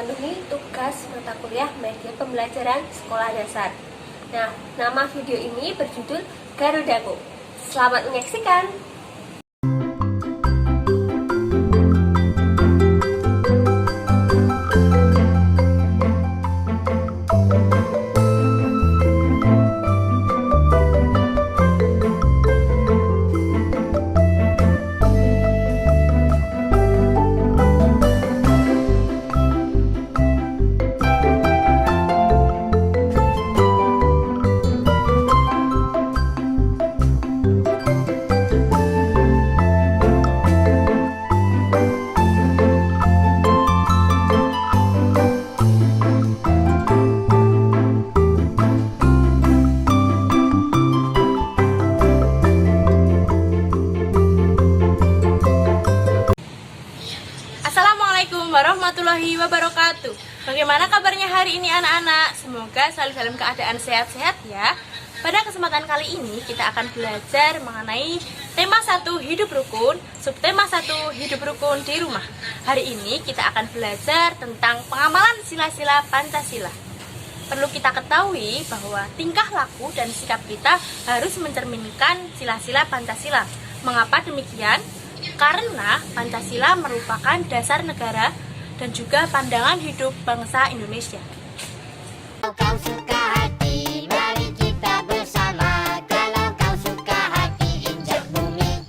memenuhi tugas mata kuliah media pembelajaran sekolah dasar. Nah, nama video ini berjudul Garudaku. Selamat menyaksikan. Assalamualaikum warahmatullahi wabarakatuh. Bagaimana kabarnya hari ini anak-anak? Semoga selalu dalam keadaan sehat-sehat ya. Pada kesempatan kali ini kita akan belajar mengenai tema 1 hidup rukun, subtema 1 hidup rukun di rumah. Hari ini kita akan belajar tentang pengamalan sila-sila Pancasila. Perlu kita ketahui bahwa tingkah laku dan sikap kita harus mencerminkan sila-sila Pancasila. Mengapa demikian? Karena Pancasila merupakan dasar negara dan juga pandangan hidup bangsa Indonesia. Kalau kau suka hati, mari kita bersama. Kalau kau suka hati, injak bumi.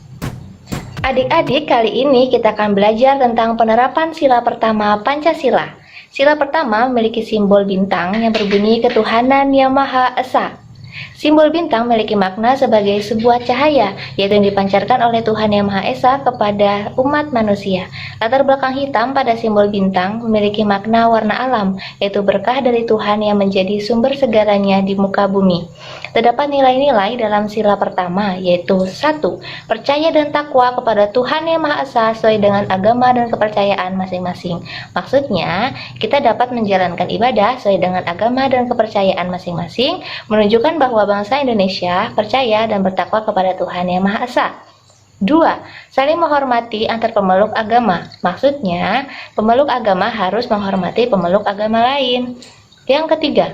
Adik-adik, kali ini kita akan belajar tentang penerapan sila pertama Pancasila. Sila pertama memiliki simbol bintang yang berbunyi ketuhanan Yang Maha Esa. Simbol bintang memiliki makna sebagai sebuah cahaya, yaitu yang dipancarkan oleh Tuhan Yang Maha Esa kepada umat manusia. Latar belakang hitam pada simbol bintang memiliki makna warna alam, yaitu berkah dari Tuhan yang menjadi sumber segalanya di muka bumi. Terdapat nilai-nilai dalam sila pertama, yaitu 1. Percaya dan takwa kepada Tuhan Yang Maha Esa sesuai dengan agama dan kepercayaan masing-masing. Maksudnya, kita dapat menjalankan ibadah sesuai dengan agama dan kepercayaan masing-masing, menunjukkan bahwa bangsa Indonesia percaya dan bertakwa kepada Tuhan Yang Maha Esa. 2. Saling menghormati antar pemeluk agama. Maksudnya, pemeluk agama harus menghormati pemeluk agama lain. Yang ketiga,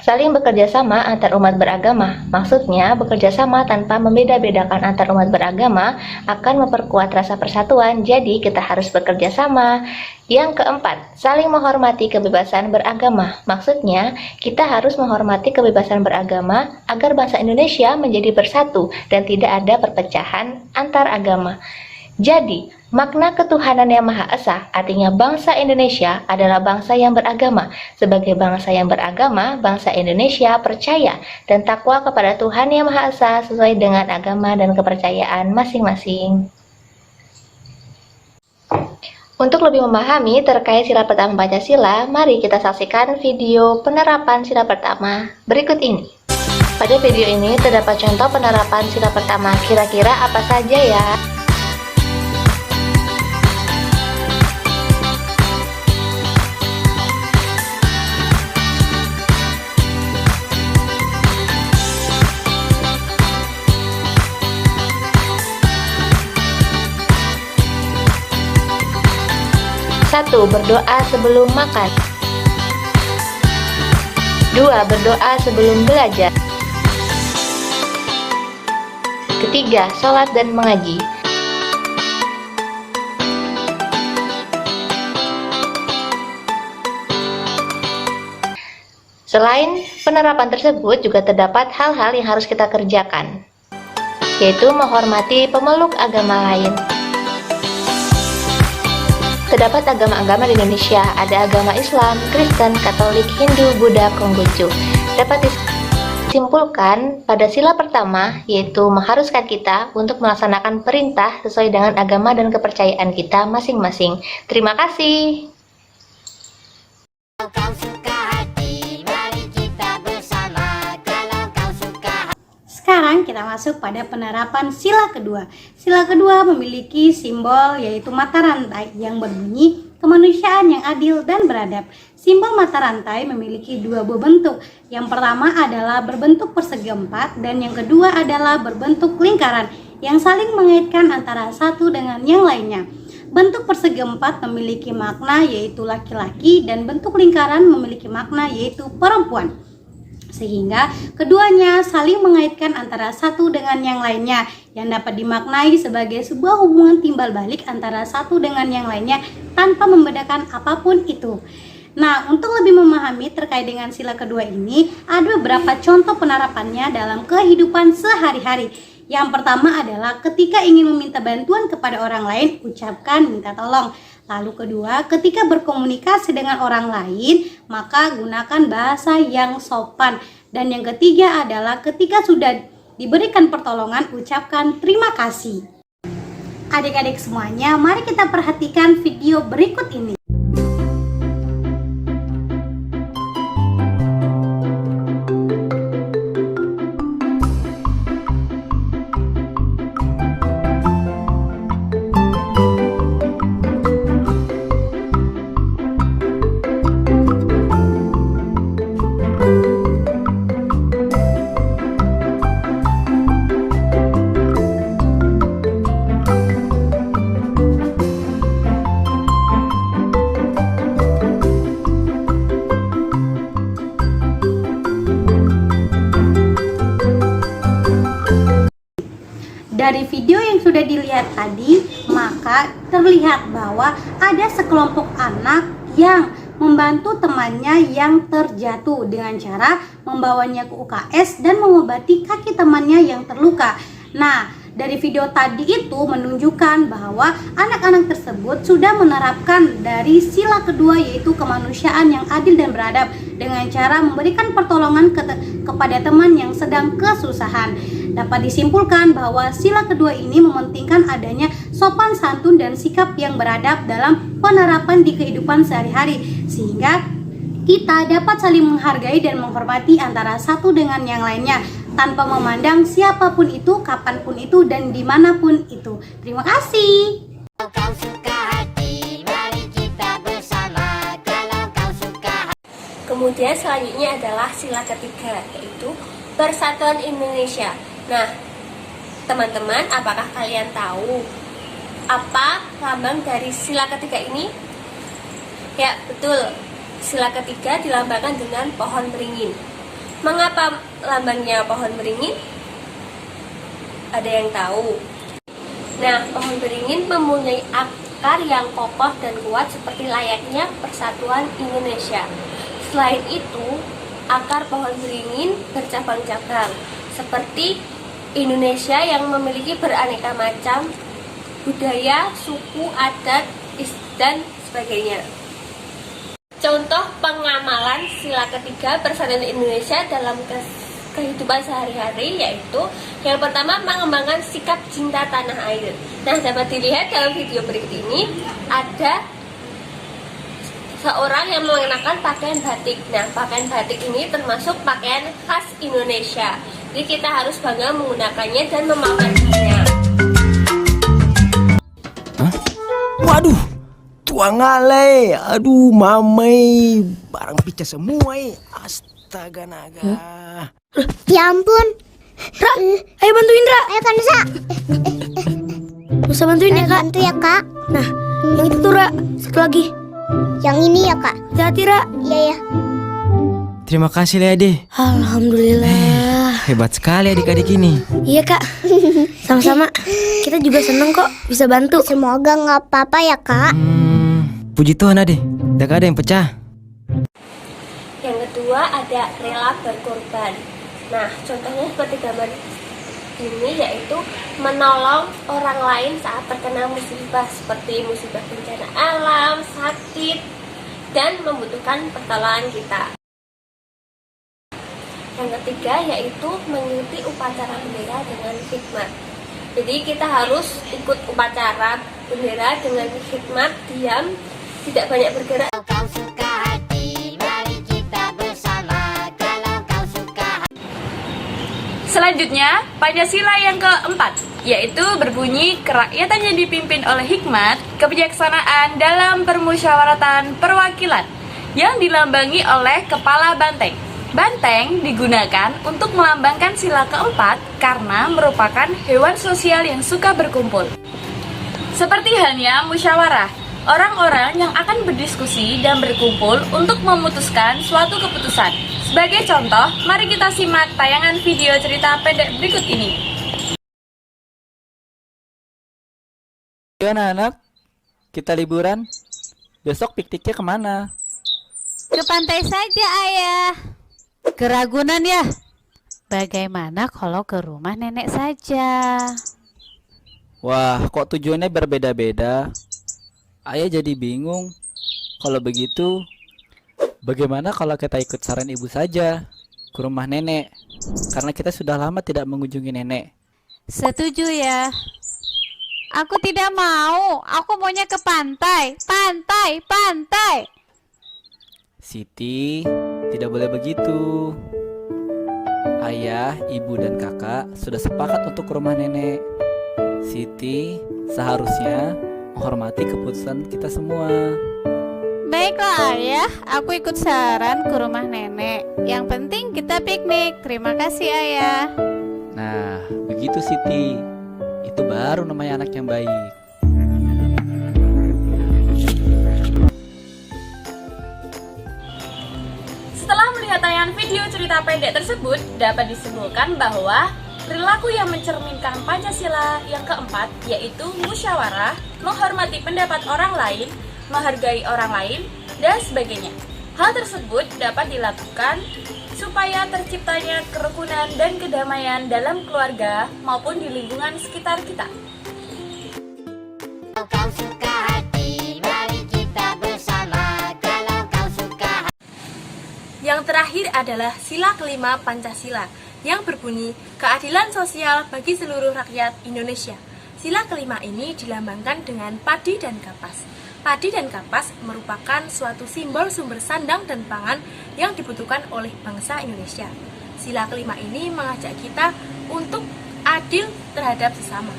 saling bekerja sama antar umat beragama. Maksudnya, bekerja sama tanpa membeda-bedakan antar umat beragama akan memperkuat rasa persatuan, jadi kita harus bekerja sama. Yang keempat, saling menghormati kebebasan beragama. Maksudnya, kita harus menghormati kebebasan beragama agar bangsa Indonesia menjadi bersatu dan tidak ada perpecahan antar agama. Jadi, makna ketuhanan Yang Maha Esa artinya bangsa Indonesia adalah bangsa yang beragama. Sebagai bangsa yang beragama, bangsa Indonesia percaya dan takwa kepada Tuhan Yang Maha Esa sesuai dengan agama dan kepercayaan masing-masing. Untuk lebih memahami terkait sila pertama Pancasila, mari kita saksikan video penerapan sila pertama berikut ini. Pada video ini terdapat contoh penerapan sila pertama, kira-kira apa saja ya? Satu, berdoa sebelum makan. 2. Berdoa sebelum belajar. Ketiga, sholat dan mengaji. Selain penerapan tersebut, juga terdapat hal-hal yang harus kita kerjakan, yaitu menghormati pemeluk agama lain. Terdapat agama-agama di Indonesia, ada agama Islam, Kristen, Katolik, Hindu, Buddha, Konghucu. Dapat disimpulkan pada sila pertama, yaitu mengharuskan kita untuk melaksanakan perintah sesuai dengan agama dan kepercayaan kita masing-masing. Terima kasih. Kalau kau suka hati, mari kita bersama. Kalau kau suka hati. Sekarang kita masuk pada penerapan sila kedua. Sila kedua memiliki simbol yaitu mata rantai yang berbunyi kemanusiaan yang adil dan beradab. Simbol mata rantai memiliki dua buah bentuk. Yang pertama adalah berbentuk persegi empat dan yang kedua adalah berbentuk lingkaran yang saling mengaitkan antara satu dengan yang lainnya. bentuk persegi empat memiliki makna yaitu laki-laki dan bentuk lingkaran memiliki makna yaitu perempuan. Sehingga keduanya saling mengaitkan antara satu dengan yang lainnya yang dapat dimaknai sebagai sebuah hubungan timbal balik antara satu dengan yang lainnya tanpa membedakan apapun itu. Nah, untuk lebih memahami terkait dengan sila kedua ini, ada beberapa contoh penerapannya dalam kehidupan sehari-hari. Yang pertama adalah ketika ingin meminta bantuan kepada orang lain, ucapkan minta tolong. Lalu kedua, ketika berkomunikasi dengan orang lain, maka gunakan bahasa yang sopan. Dan yang ketiga adalah ketika sudah diberikan pertolongan, ucapkan terima kasih. Adik-adik semuanya, mari kita perhatikan video berikut ini. Dari video yang sudah dilihat tadi, maka terlihat bahwa ada sekelompok anak yang membantu temannya yang terjatuh dengan cara membawanya ke UKS dan mengobati kaki temannya yang terluka. Nah, dari video tadi itu menunjukkan bahwa anak-anak tersebut sudah menerapkan dari sila kedua yaitu kemanusiaan yang adil dan beradab dengan cara memberikan pertolongan kepada teman yang sedang kesusahan. Dapat disimpulkan bahwa sila kedua ini mementingkan adanya sopan santun dan sikap yang beradab dalam penerapan di kehidupan sehari-hari, sehingga kita dapat saling menghargai dan menghormati antara satu dengan yang lainnya tanpa memandang siapapun itu, kapanpun itu, dan dimanapun itu. Terima kasih. Kalau kau suka hati, mari kita bersama. Kalau kau suka hati. Kemudian selanjutnya adalah sila ketiga, yaitu Persatuan Indonesia. Nah, teman-teman, apakah kalian tahu apa lambang dari sila ketiga ini? Ya, betul. Sila ketiga dilambangkan dengan pohon beringin. Mengapa lambangnya pohon beringin? Ada yang tahu? Nah, pohon beringin mempunyai akar yang kokoh dan kuat seperti layaknya Persatuan Indonesia. Selain itu, akar pohon beringin bercabang-cabang seperti Indonesia yang memiliki beraneka macam budaya, suku, adat, dan sebagainya. Contoh pengamalan sila ketiga Persatuan Indonesia dalam kehidupan sehari-hari yaitu yang pertama, mengembangkan sikap cinta tanah air. Nah, dapat dilihat dalam video berikut ini ada seorang yang mengenakan pakaian batik. Nah, pakaian batik ini termasuk pakaian khas Indonesia. Jadi kita harus bangga menggunakannya dan memakainya. Waduh, tuang ale, aduh mamai, barang pecah semua astaga naga. Ya ampun. Ra, ayo bantuin Ra. Ayo kan Nusa. Nusa bantuin ya Kak. Bantu ya Kak. Nah, yang itu tuh Ra, satu lagi. Yang ini ya Kak. Hati-hati Ra. Iya ya. Terima kasih Ade. Alhamdulillah. Hebat sekali adik-adik ini. Iya Kak, sama-sama. Kita juga seneng kok bisa bantu. Semoga nggak apa-apa ya Kak. Puji Tuhan Ade, tidak ada yang pecah. Yang kedua ada rela berkorban. Nah, contohnya seperti gambar ini yaitu menolong orang lain saat terkena musibah seperti musibah bencana alam, sakit, dan membutuhkan pertolongan kita. Yang ketiga yaitu mengikuti upacara bendera dengan hikmat. Jadi kita harus ikut upacara bendera dengan hikmat, diam, tidak banyak bergerak. Kalau kau suka hati, mari kita bersama. Kalau kau suka hati. Selanjutnya, Pancasila yang keempat, yaitu berbunyi kerakyatan yang dipimpin oleh hikmat, kebijaksanaan dalam permusyawaratan perwakilan yang dilambangi oleh kepala banteng. Banteng digunakan untuk melambangkan sila keempat karena merupakan hewan sosial yang suka berkumpul. Seperti halnya musyawarah, orang-orang yang akan berdiskusi dan berkumpul untuk memutuskan suatu keputusan. Sebagai contoh, mari kita simak tayangan video cerita pendek berikut ini. Ayo anak-anak, kita liburan. Besok pikniknya kemana? Ke pantai saja, Ayah. Ke Ragunan ya? Bagaimana kalau ke rumah nenek saja? Wah, kok tujuannya berbeda-beda? Ayah jadi bingung. Kalau begitu, bagaimana kalau kita ikut saran ibu saja ke rumah nenek? Karena kita sudah lama tidak mengunjungi nenek. Setuju ya. Aku tidak mau. Aku maunya ke pantai. Pantai, pantai. Siti, tidak boleh begitu. Ayah, ibu, dan kakak sudah sepakat untuk ke rumah nenek. Siti seharusnya menghormati keputusan kita semua. Baiklah, Ayah. Aku ikut saran ke rumah nenek. Yang penting kita piknik. Terima kasih, Ayah. Nah, begitu Siti. Itu baru namanya anak yang baik. Setelah melihat tayangan video cerita pendek tersebut, dapat disimpulkan bahwa perilaku yang mencerminkan Pancasila yang keempat, yaitu musyawarah, menghormati pendapat orang lain, menghargai orang lain, dan sebagainya. Hal tersebut dapat dilakukan supaya terciptanya kerukunan dan kedamaian dalam keluarga maupun di lingkungan sekitar kita. Kalau kau suka hati, mari kita bersama. Kalau kau suka hati. Yang terakhir adalah sila kelima Pancasila yang berbunyi keadilan sosial bagi seluruh rakyat Indonesia. Sila kelima ini dilambangkan dengan padi dan kapas. Padi dan kapas merupakan suatu simbol sumber sandang dan pangan yang dibutuhkan oleh bangsa Indonesia. Sila kelima ini mengajak kita untuk adil terhadap sesama.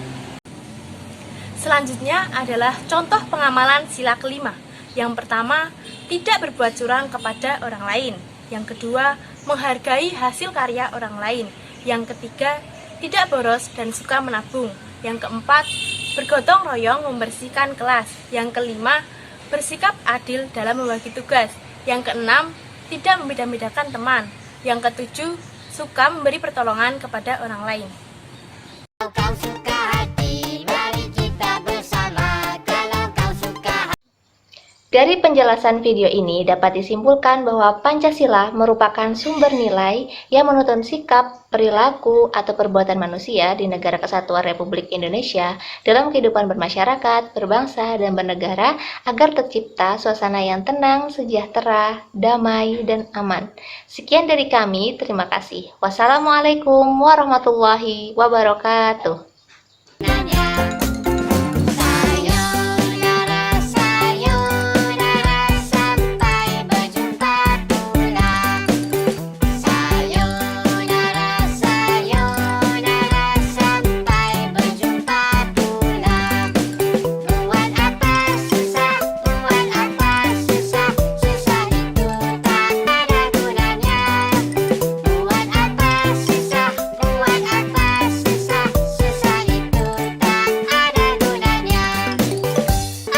Selanjutnya adalah contoh pengamalan sila kelima. Yang pertama, tidak berbuat curang kepada orang lain. Yang kedua, menghargai hasil karya orang lain. Yang ketiga, tidak boros dan suka menabung. Yang keempat, bergotong royong membersihkan kelas. Yang kelima, bersikap adil dalam membagi tugas. Yang keenam, tidak membeda-bedakan teman. Yang ketujuh, suka memberi pertolongan kepada orang lain. Kalau kau suka hati, mari kita bersama. Kalau kau suka hati. Dari penjelasan video ini dapat disimpulkan bahwa Pancasila merupakan sumber nilai yang menuntun sikap, perilaku, atau perbuatan manusia di Negara Kesatuan Republik Indonesia dalam kehidupan bermasyarakat, berbangsa, dan bernegara agar tercipta suasana yang tenang, sejahtera, damai, dan aman. Sekian dari kami, terima kasih. Wassalamualaikum warahmatullahi wabarakatuh. Nanya